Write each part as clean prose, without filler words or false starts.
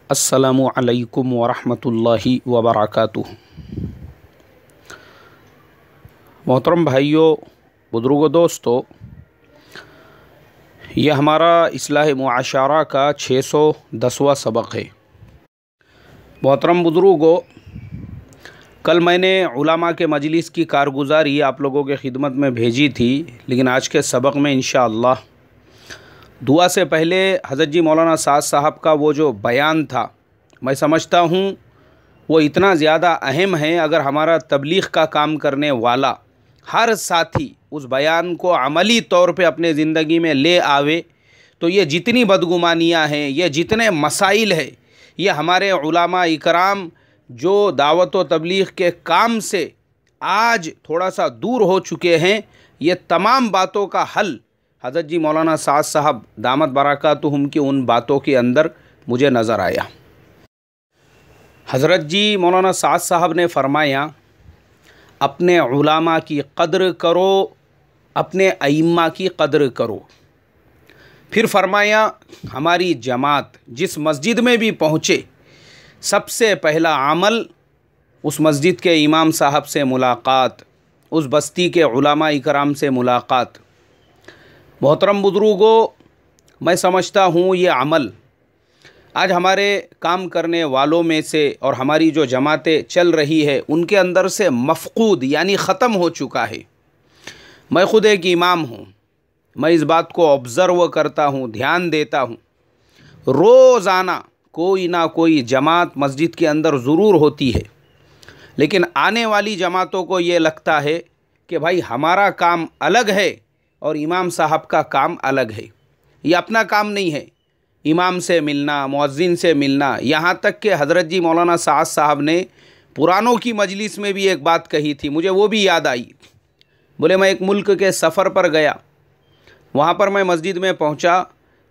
अस्सलामु अलैकुम वरहमतुल्लाहि वबरकातुहू। मोहतरम भाइयों, बुज़ुर्गों, दोस्तों, यह हमारा इस्लाह मुआशरा का 610वां सबक है। मोहतरम बुज़ुर्गों, कल मैंने उलमा के मजलिस की कारगुजारी आप लोगों के खिदमत में भेजी थी, लेकिन आज के सबक में इंशाअल्लाह दुआ से पहले हज़रत जी मौलाना साद साहब का वो जो बयान था, मैं समझता हूँ वो इतना ज़्यादा अहम है। अगर हमारा तबलीग़ का काम करने वाला हर साथी उस बयान को अमली तौर पे अपने ज़िंदगी में ले आवे तो ये जितनी बदगुमानियाँ हैं, ये जितने मसाइल हैं, ये हमारे उलमा इकराम जो दावत व तबलीग़ के काम से आज थोड़ा सा दूर हो चुके हैं, ये तमाम बातों का हल हज़रत जी मौलाना साद साहब दामत बरकातुहुम की उन बातों के अंदर मुझे नज़र आया। हज़रत जी मौलाना साद साहब ने फ़रमाया, अपने उलमा की क़द्र करो, अपने अइम्मा की क़द्र करो। फिर फ़रमाया, हमारी जमात जिस मस्जिद में भी पहुँचे, सबसे पहला अमल उस मस्जिद के इमाम साहब से मुलाक़ात, उस बस्ती के उलमा इकराम से मुलाक़ात। मोहतरम बुज़ुर्गों, मैं समझता हूँ ये अमल आज हमारे काम करने वालों में से और हमारी जो जमातें चल रही है उनके अंदर से मफ़क़ूद यानी ख़त्म हो चुका है। मैं ख़ुद एक इमाम हूँ, मैं इस बात को ऑब्ज़र्व करता हूँ, ध्यान देता हूँ। रोज़ाना कोई ना कोई जमात मस्जिद के अंदर ज़रूर होती है, लेकिन आने वाली जमातों को ये लगता है कि भाई हमारा काम अलग है और इमाम साहब का काम अलग है। ये अपना काम नहीं है। इमाम से मिलना, मुअज्जिन से मिलना, यहाँ तक कि हज़रत जी मौलाना साद साहब ने पुरानों की मजलिस में भी एक बात कही थी, मुझे वो भी याद आई। बोले, मैं एक मुल्क के सफ़र पर गया, वहाँ पर मैं मस्जिद में पहुँचा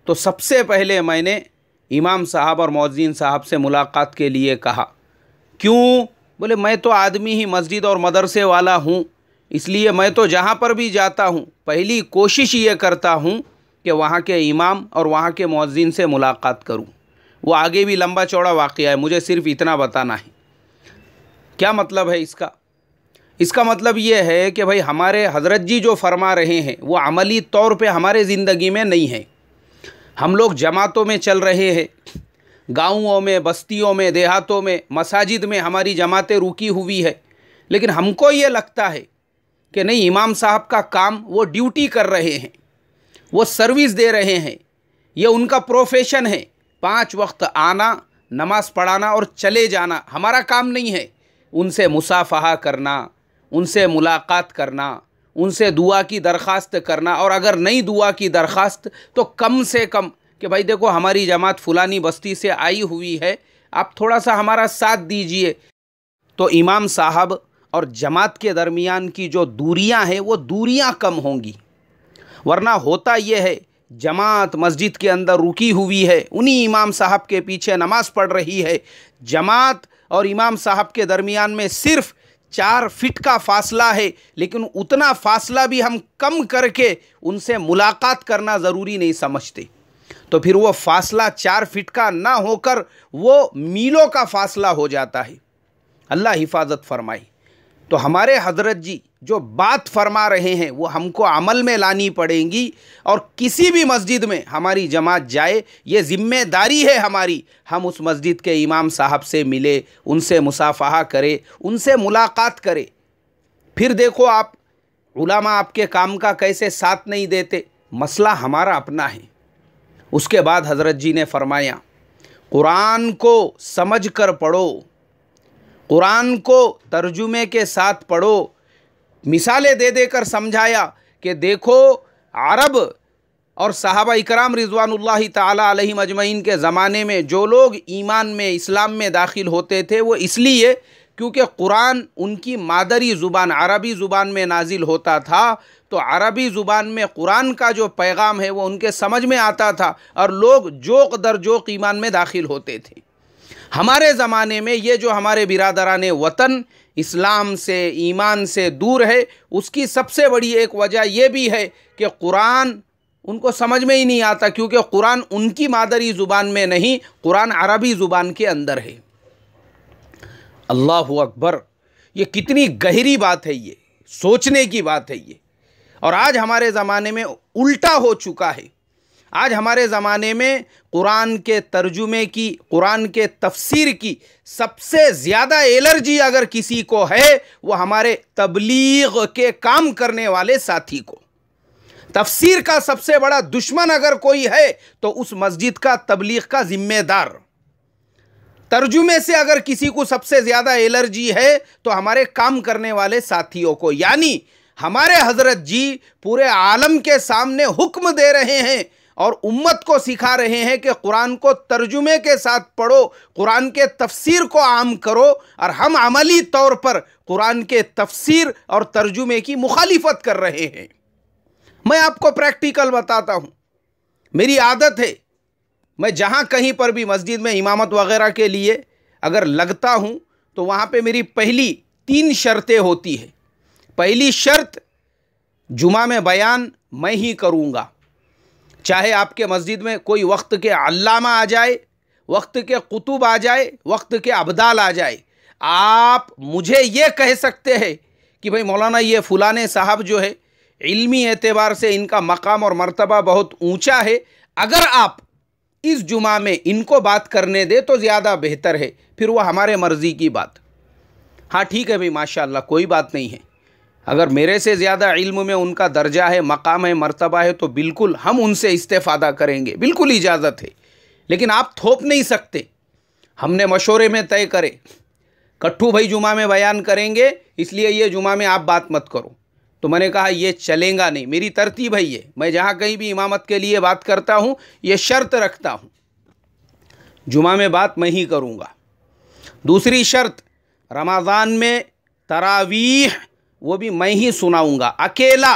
तो सबसे पहले मैंने इमाम साहब और मुअज्जिन साहब से मुलाक़ात के लिए कहा। क्यों? बोले, मैं तो आदमी ही मस्जिद और मदरसे वाला हूँ, इसलिए मैं तो जहाँ पर भी जाता हूँ पहली कोशिश ये करता हूँ कि वहाँ के इमाम और वहाँ के मुअज्जिन से मुलाक़ात करूँ। वो आगे भी लंबा चौड़ा वाक़या है, मुझे सिर्फ़ इतना बताना है। क्या मतलब है इसका? इसका मतलब ये है कि भाई हमारे हज़रत जी जो फरमा रहे हैं वो अमली तौर पे हमारे ज़िंदगी में नहीं है। हम लोग जमातों में चल रहे हैं, गाँवों में, बस्तियों में, देहातों में, मसाजिद में हमारी जमातें रुकी हुई है, लेकिन हमको ये लगता है कि नहीं, इमाम साहब का काम वो ड्यूटी कर रहे हैं, वो सर्विस दे रहे हैं, ये उनका प्रोफेशन है। 5 वक्त आना, नमाज़ पढ़ाना और चले जाना हमारा काम नहीं है। उनसे मुसाफ़हा करना, उनसे मुलाक़ात करना, उनसे दुआ की दरख्वास्त करना, और अगर नहीं दुआ की दरख्वास्त तो कम से कम कि भाई देखो हमारी जमात फ़ुलानी बस्ती से आई हुई है, आप थोड़ा सा हमारा साथ दीजिए। तो इमाम साहब और जमात के दरमियान की जो दूरियां हैं वो दूरियां कम होंगी। वरना होता ये है, जमात मस्जिद के अंदर रुकी हुई है, उन्हीं इमाम साहब के पीछे नमाज़ पढ़ रही है, जमात और इमाम साहब के दरमियान में सिर्फ़ 4 फीट का फ़ासला है, लेकिन उतना फ़ासला भी हम कम करके उनसे मुलाक़ात करना ज़रूरी नहीं समझते। तो फिर वो फ़ासला 4 फीट का ना होकर वो मीलों का फ़ासला हो जाता है। अल्लाह हिफाजत फरमाए। तो हमारे हज़रत जी जो बात फरमा रहे हैं वो हमको अमल में लानी पड़ेंगी, और किसी भी मस्जिद में हमारी जमात जाए, ये ज़िम्मेदारी है हमारी, हम उस मस्जिद के इमाम साहब से मिले, उनसे मुसाफ़हा करें, उनसे मुलाक़ात करें। फिर देखो आप उलमा आपके काम का कैसे साथ नहीं देते, मसला हमारा अपना है। उसके बाद हज़रत जी ने फरमाया, कुरान को समझ कर पढ़ो, कुरान को तर्जुमे के साथ पढ़ो। मिसालें दे देकर समझाया कि देखो, अरब और सहाबा इकराम रिज़वानुल्लाहि ताला अलैहिम अजमईन के ज़माने में जो लोग ईमान में, इस्लाम में दाखिल होते थे, वो इसलिए क्योंकि कुरान उनकी मादरी ज़ुबान अरबी ज़ुबान में नाजिल होता था, तो अरबी ज़ुबान में कुरान का जो पैगाम है वो उनके समझ में आता था, और लोग जोक दर जोक ईमान में दाखिल होते थे। हमारे ज़माने में ये जो हमारे बिरादराने वतन इस्लाम से, ईमान से दूर है, उसकी सबसे बड़ी एक वजह यह भी है कि कुरान उनको समझ में ही नहीं आता, क्योंकि कुरान उनकी मादरी ज़ुबान में नहीं, कुरान अरबी ज़ुबान के अंदर है। अल्लाहु अकबर, ये कितनी गहरी बात है, ये सोचने की बात है ये। और आज हमारे ज़माने में उल्टा हो चुका है। आज हमारे ज़माने में कुरान के तर्जुमे की, कुरान के तफसीर की सबसे ज़्यादा एलर्जी अगर किसी को है, वो हमारे तबलीग के काम करने वाले साथी को। तफसीर का सबसे बड़ा दुश्मन अगर कोई है तो उस मस्जिद का, तबलीग का जिम्मेदार। तर्जुमे से अगर किसी को सबसे ज़्यादा एलर्जी है तो हमारे काम करने वाले साथियों को। यानी हमारे हज़रत जी पूरे आलम के सामने हुक्म दे रहे हैं और उम्मत को सिखा रहे हैं कि कुरान को तर्जुमे के साथ पढ़ो, कुरान के तफसीर को आम करो। और हम अमली तौर पर कुरान के तफसीर और तर्जुमे की मुखालिफत कर रहे हैं। मैं आपको प्रैक्टिकल बताता हूँ। मेरी आदत है, मैं जहाँ कहीं पर भी मस्जिद में इमामत वगैरह के लिए अगर लगता हूँ तो वहाँ पे मेरी पहली 3 शर्तें होती है। पहली शर्त, जुमा में बयान मैं ही करूँगा। चाहे आपके मस्जिद में कोई वक्त के अल्लामा आ जाए, वक्त के कुतुब आ जाए, वक्त के अब्दाल आ जाए, आप मुझे ये कह सकते हैं कि भाई मौलाना ये फुलाने साहब जो है इल्मी एतबार से इनका मकाम और मर्तबा बहुत ऊंचा है, अगर आप इस जुमा में इनको बात करने दे तो ज़्यादा बेहतर है। फिर वह हमारे मर्ज़ी की बात। हाँ ठीक है भाई, माशाअल्लाह, कोई बात नहीं है। अगर मेरे से ज़्यादा इल्म में उनका दर्जा है, मकाम है, मर्तबा है, तो बिल्कुल हम उनसे इस्तेफ़ादा करेंगे, बिल्कुल इजाज़त है। लेकिन आप थोप नहीं सकते। हमने मशवरे में तय करे, कट्ठू भाई जुमा में बयान करेंगे, इसलिए ये जुमा में आप बात मत करो। तो मैंने कहा ये चलेगा नहीं, मेरी तरतीब है ये। मैं जहाँ कहीं भी इमामत के लिए बात करता हूँ, ये शर्त रखता हूँ, जुमा में बात मैं ही करूँगा। दूसरी शर्त, रमज़ान में तरावीह वो भी मैं ही सुनाऊँगा, अकेला।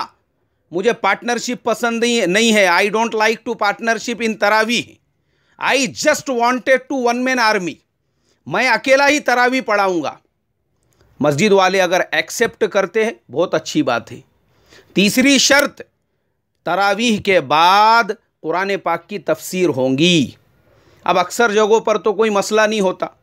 मुझे पार्टनरशिप पसंद नहीं है। I don't like to partnership in तरावीह। I just wanted to one man army. मैं अकेला ही तरावीह पढ़ाऊँगा। मस्जिद वाले अगर एक्सेप्ट करते हैं बहुत अच्छी बात है। तीसरी शर्त, तरावीह के बाद कुरान पाक की तफसीर होंगी। अब अक्सर जगहों पर तो कोई मसला नहीं होता।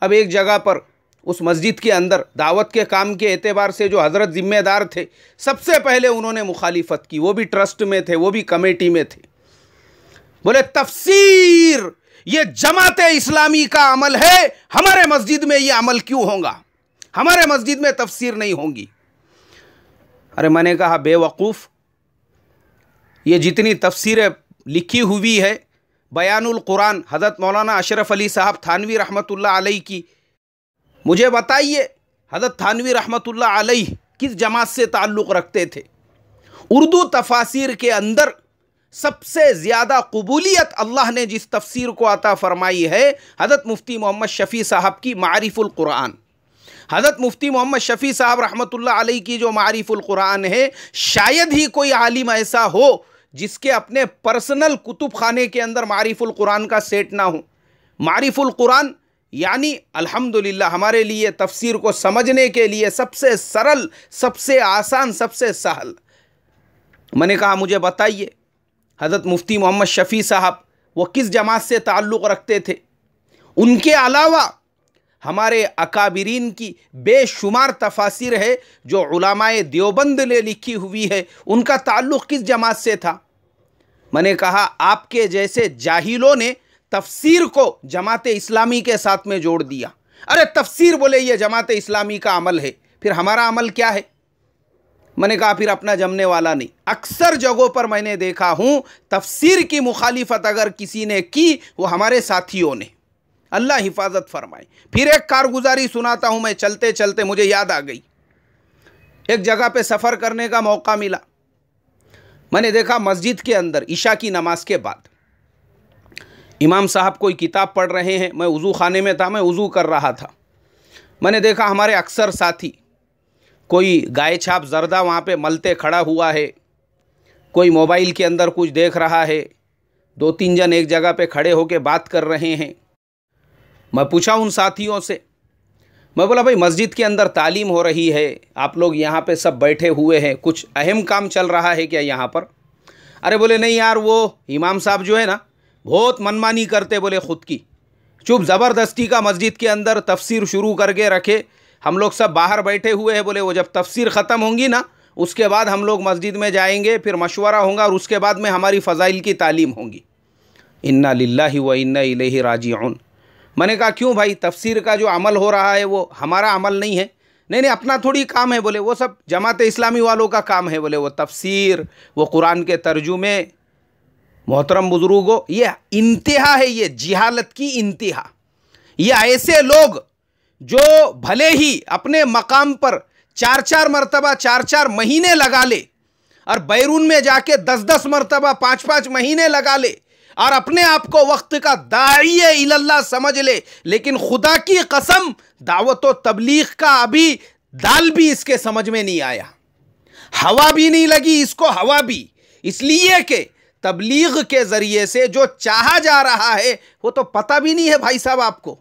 अब एक जगह पर उस मस्जिद के अंदर दावत के काम के एतबार से जो हज़रत ज़िम्मेदार थे, सबसे पहले उन्होंने मुखालिफत की। वो भी ट्रस्ट में थे, वो भी कमेटी में थे। बोले तफसीर ये जमात इस्लामी का अमल है, हमारे मस्जिद में ये अमल क्यों होगा? हमारे मस्जिद में तफसीर नहीं होंगी। अरे मैंने कहा बेवकूफ़, ये जितनी तफसीरें लिखी हुई है, बयानुल कुरान हज़रत मौलाना अशरफ अली साहब थानवी रहमतुल्लाह अलैह की, मुझे बताइए हज़रत थानवी रहमतुल्लाह अलैह किस जमात से ताल्लुक़ रखते थे? उर्दू तफासिर के अंदर सबसे ज़्यादा कबूलियत अल्लाह ने जिस तफसीर को अता फरमाई है, हज़रत मुफ्ती मोहम्मद शफ़ी साहब की मारिफुल कुरान। हज़रत मुफ्ती मोहम्मद शफ़ी साहब रहमतुल्लाह अलैह की जो मारिफुल कुरान है, शायद ही कोई आलिम ऐसा हो जिसके अपने पर्सनल कुतुब खाने के अंदर मारिफुल कुरान का सेट ना हो। मारिफुल कुरान यानी अल्हम्दुलिल्लाह हमारे लिए तफसीर को समझने के लिए सबसे सरल, सबसे आसान, सबसे सहल। मैंने कहा मुझे बताइए हज़रत मुफ्ती मोहम्मद शफ़ी साहब वो किस जमात से ताल्लुक़ रखते थे? उनके अलावा हमारे अकाबिरीन की बेशुमार तफासिर है जो उलमाए देवबंद ने लिखी हुई है, उनका ताल्लुक़ किस जमात से था? मैंने कहा आपके जैसे जाहिलों ने तफसीर को जमात इस्लामी के साथ में जोड़ दिया। अरे तफसीर बोले ये जमात इस्लामी का अमल है, फिर हमारा अमल क्या है? मैंने कहा फिर अपना जमने वाला नहीं। अक्सर जगहों पर मैंने देखा हूँ तफसीर की मुखालिफत अगर किसी ने की, वो हमारे साथियों ने। अल्लाह हिफाजत फरमाए। फिर एक कारगुजारी सुनाता हूँ मैं, चलते चलते मुझे याद आ गई। एक जगह पे सफ़र करने का मौका मिला। मैंने देखा मस्जिद के अंदर इशा की नमाज के बाद इमाम साहब कोई किताब पढ़ रहे हैं। मैं वज़ू खाने में था, मैं वज़ू कर रहा था। मैंने देखा हमारे अक्सर साथी, कोई गाय छाप जर्दा वहाँ पे मलते खड़ा हुआ है, कोई मोबाइल के अंदर कुछ देख रहा है, 2-3 जन एक जगह पे खड़े होकर बात कर रहे हैं। मैं पूछा उन साथियों से, मैं बोला भाई मस्जिद के अंदर तालीम हो रही है, आप लोग यहाँ पे सब बैठे हुए हैं, कुछ अहम काम चल रहा है क्या यहाँ पर? अरे बोले नहीं यार, वो इमाम साहब जो है ना बहुत मनमानी करते बोले, ख़ुद की चुप ज़बरदस्ती का मस्जिद के अंदर तफसीर शुरू करके रखे, हम लोग सब बाहर बैठे हुए हैं। बोले वो जब तफसीर ख़त्म होंगी ना उसके बाद हम लोग मस्जिद में जाएंगे, फिर मशवरा होगा और उसके बाद में हमारी फ़ज़ाइल की तालीम होंगी। इन्ना लिल्लाहि व इन्ना इलैहि राजिऊन। मैंने कहा क्यों भाई, तफसीर का जो अमल हो रहा है वो हमारा अमल नहीं है? नहीं नहीं, अपना थोड़ी काम है। बोले वो सब जमात इस्लामी वालों का काम है। बोले वो तफसीर, वो कुरान के तर्जुमे। मोहतरम बुजुर्गों, ये इंतहा है, ये जिहालत की इंतहा। ये ऐसे लोग जो भले ही अपने मकाम पर 4-4 मरतबा 4-4 महीने लगा ले और बैरून में जाके 10-10 मरतबा 5-5 महीने लगा ले और अपने आप को वक्त का दाईए इल्लल्लाह समझ ले, लेकिन खुदा की कसम दावत व तबलीग का अभी दाल भी इसके समझ में नहीं आया, हवा भी नहीं लगी इसको, हवा भी। इसलिए कि तबलीग के ज़रिए से जो चाहा जा रहा है वो तो पता भी नहीं है भाई साहब आपको,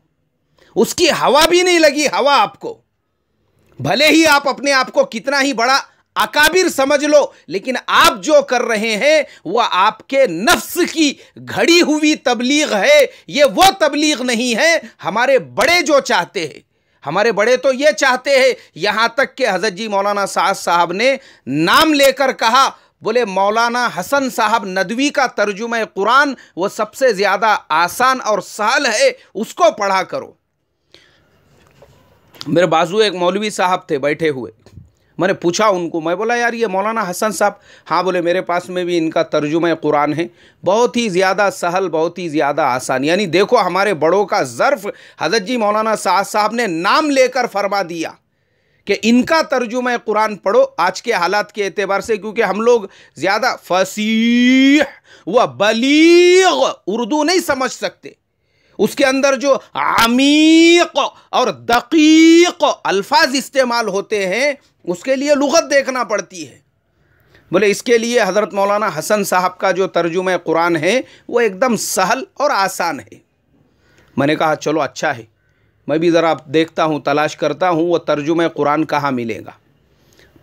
उसकी हवा भी नहीं लगी, हवा आपको। भले ही आप अपने आप को कितना ही बड़ा अकाबिर समझ लो, लेकिन आप जो कर रहे हैं वह आपके नफ्स की घड़ी हुई तबलीग है। ये वो तबलीग नहीं है हमारे बड़े जो चाहते हैं। हमारे बड़े तो ये चाहते हैं, यहां तक कि हज़रत जी मौलाना साद साहब ने नाम लेकर कहा, बोले मौलाना हसन साहब नदवी का तर्जुमा कुरान वो सबसे ज़्यादा आसान और सहल है, उसको पढ़ा करो। मेरे बाजू एक मौलवी साहब थे बैठे हुए, मैंने पूछा उनको, मैं बोला यार ये मौलाना हसन साहब? हाँ बोले मेरे पास में भी इनका तर्जुमा कुरान है, बहुत ही ज़्यादा सहल, बहुत ही ज़्यादा आसान। यानी देखो हमारे बड़ों का ज़र्फ़ हज़रत जी मौलाना साद साहब ने नाम लेकर फरमा दिया कि इनका तर्जुमा कुरान पढ़ो आज के हालात के एतबार से, क्योंकि हम लोग ज़्यादा फसीह व बलीग उर्दू नहीं समझ सकते। उसके अंदर जो अमीक और दकीक अल्फाज इस्तेमाल होते हैं उसके लिए लुगत देखना पड़ती है। बोले इसके लिए हज़रत मौलाना हसन साहब का जो तर्जुमा कुरान है वो एकदम सहल और आसान है। मैंने कहा चलो अच्छा है, मैं भी ज़रा देखता हूँ, तलाश करता हूँ वो तर्जुमा कुरान कहाँ मिलेगा।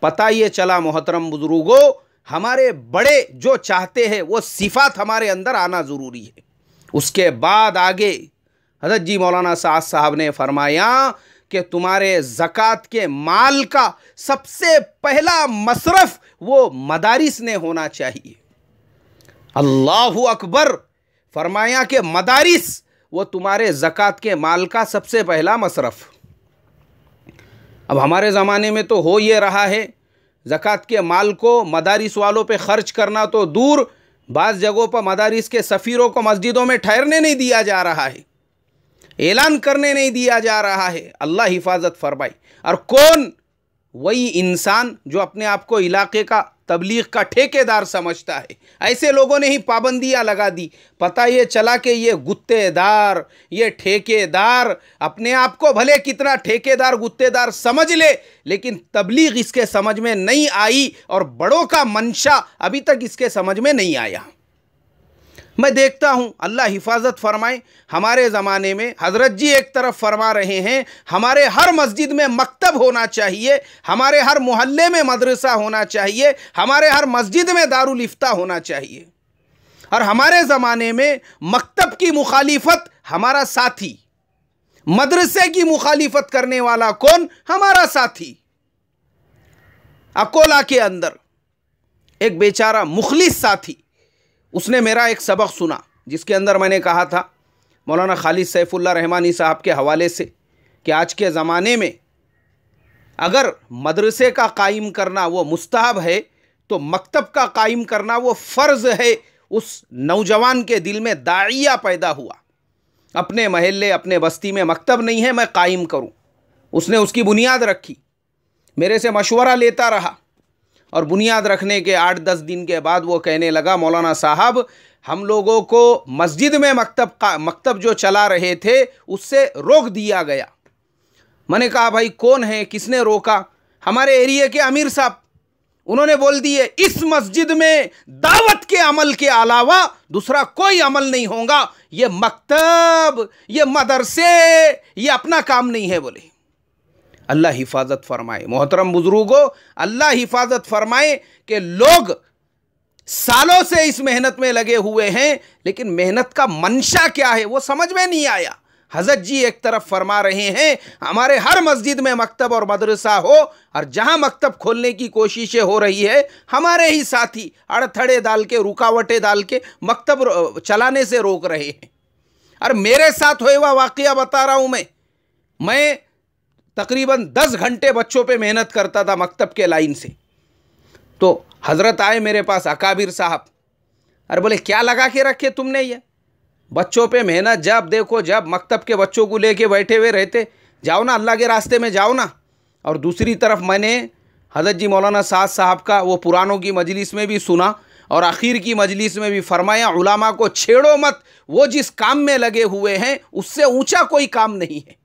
पता ये चला मोहतरम बुजुर्गों, हमारे बड़े जो चाहते हैं वो सिफ़ात हमारे अंदर आना ज़रूरी है। उसके बाद आगे हज़रत जी मौलाना साद साहब ने फरमाया कि तुम्हारे ज़कात के माल का सबसे पहला मसरफ़ वो मदारिस ने होना चाहिए। अल्लाहु अकबर। फरमाया कि मदारिस वो तुम्हारे ज़कात के माल का सबसे पहला मसरफ़। अब हमारे ज़माने में तो हो ये रहा है, ज़कात के माल को मदारिस वालों पे ख़र्च करना तो दूर, बाज़ जगहों पर मदारिस के सफ़ीरों को मस्जिदों में ठहरने नहीं दिया जा रहा है, ऐलान करने नहीं दिया जा रहा है। अल्लाह हिफाजत फरमाए। और कौन? वही इंसान जो अपने आप को इलाके का तबलीग का ठेकेदार समझता है। ऐसे लोगों ने ही पाबंदियां लगा दी। पता ये चला कि ये गुत्तेदार, ये ठेकेदार अपने आप को भले कितना ठेकेदार गुत्तेदार समझ ले, लेकिन तबलीग इसके समझ में नहीं आई और बड़ों का मंशा अभी तक इसके समझ में नहीं आया। मैं देखता हूँ, अल्लाह हिफाजत फरमाए। हमारे ज़माने में हज़रत जी एक तरफ फरमा रहे हैं हमारे हर मस्जिद में मकतब होना चाहिए, हमारे हर मोहल्ले में मदरसा होना चाहिए, हमारे हर मस्जिद में दारुल इफ्ता होना चाहिए। और हमारे ज़माने में मकतब की मुखालिफत हमारा साथी, मदरसे की मुखालिफत करने वाला कौन? हमारा साथी। अकोला के अंदर एक बेचारा मुखलिस साथी, उसने मेरा एक सबक सुना जिसके अंदर मैंने कहा था मौलाना खालिद सैफुल्लाह रहमानी साहब के हवाले से कि आज के ज़माने में अगर मदरसे का कायम करना वो मुस्तहब है तो मकतब का कायम करना वो फ़र्ज़ है। उस नौजवान के दिल में दाइया पैदा हुआ, अपने महल्ले अपने बस्ती में मकतब नहीं है, मैं कायम करूं। उसने उसकी बुनियाद रखी, मेरे से मशवरा लेता रहा और बुनियाद रखने के 8-10 दिन के बाद वो कहने लगा मौलाना साहब हम लोगों को मस्जिद में मकतब जो चला रहे थे उससे रोक दिया गया। मैंने कहा भाई कौन है, किसने रोका? हमारे एरिया के अमीर साहब। उन्होंने बोल दिए इस मस्जिद में दावत के अमल के अलावा दूसरा कोई अमल नहीं होगा, ये मकतब, ये मदरसे, ये अपना काम नहीं है। बोले अल्लाह हिफाजत फरमाए। मोहतरम बुजुर्गों, अल्लाह हिफाजत फरमाए कि लोग सालों से इस मेहनत में लगे हुए हैं, लेकिन मेहनत का मंशा क्या है वो समझ में नहीं आया। हजरत जी एक तरफ फरमा रहे हैं हमारे हर मस्जिद में मकतब और मदरसा हो, और जहां मकतब खोलने की कोशिशें हो रही है हमारे ही साथी अड़थड़े डाल के, रुकावटें डाल के मकतब चलाने से रोक रहे हैं। और मेरे साथ हुआ हुआ वाकया बता रहा हूं मैं तकरीबन 10 घंटे बच्चों पे मेहनत करता था मकतब के लाइन से। तो हजरत आए मेरे पास अकाबिर साहब, अरे बोले क्या लगा के रखे तुमने ये बच्चों पे मेहनत, जब देखो जब मकतब के बच्चों को लेके बैठे हुए रहते, जाओ ना अल्लाह के रास्ते में जाओ ना। और दूसरी तरफ मैंने हजरत जी मौलाना साद साहब का वो पुरानों की मजलिस में भी सुना और आखिर की मजलिस में भी फरमाया उलामा को छेड़ो मत, वो जिस काम में लगे हुए हैं उससे ऊंचा कोई काम नहीं है।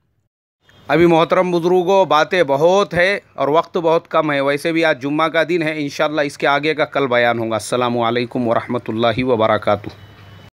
अभी मोहतरम बुजुर्गों बातें बहुत है और वक्त बहुत कम है, वैसे भी आज जुम्मा का दिन है, इंशाअल्लाह इसके आगे का कल बयान होगा। अस्सलामु अलैकुम वरहमतुल्लाहि वबरकातुहू।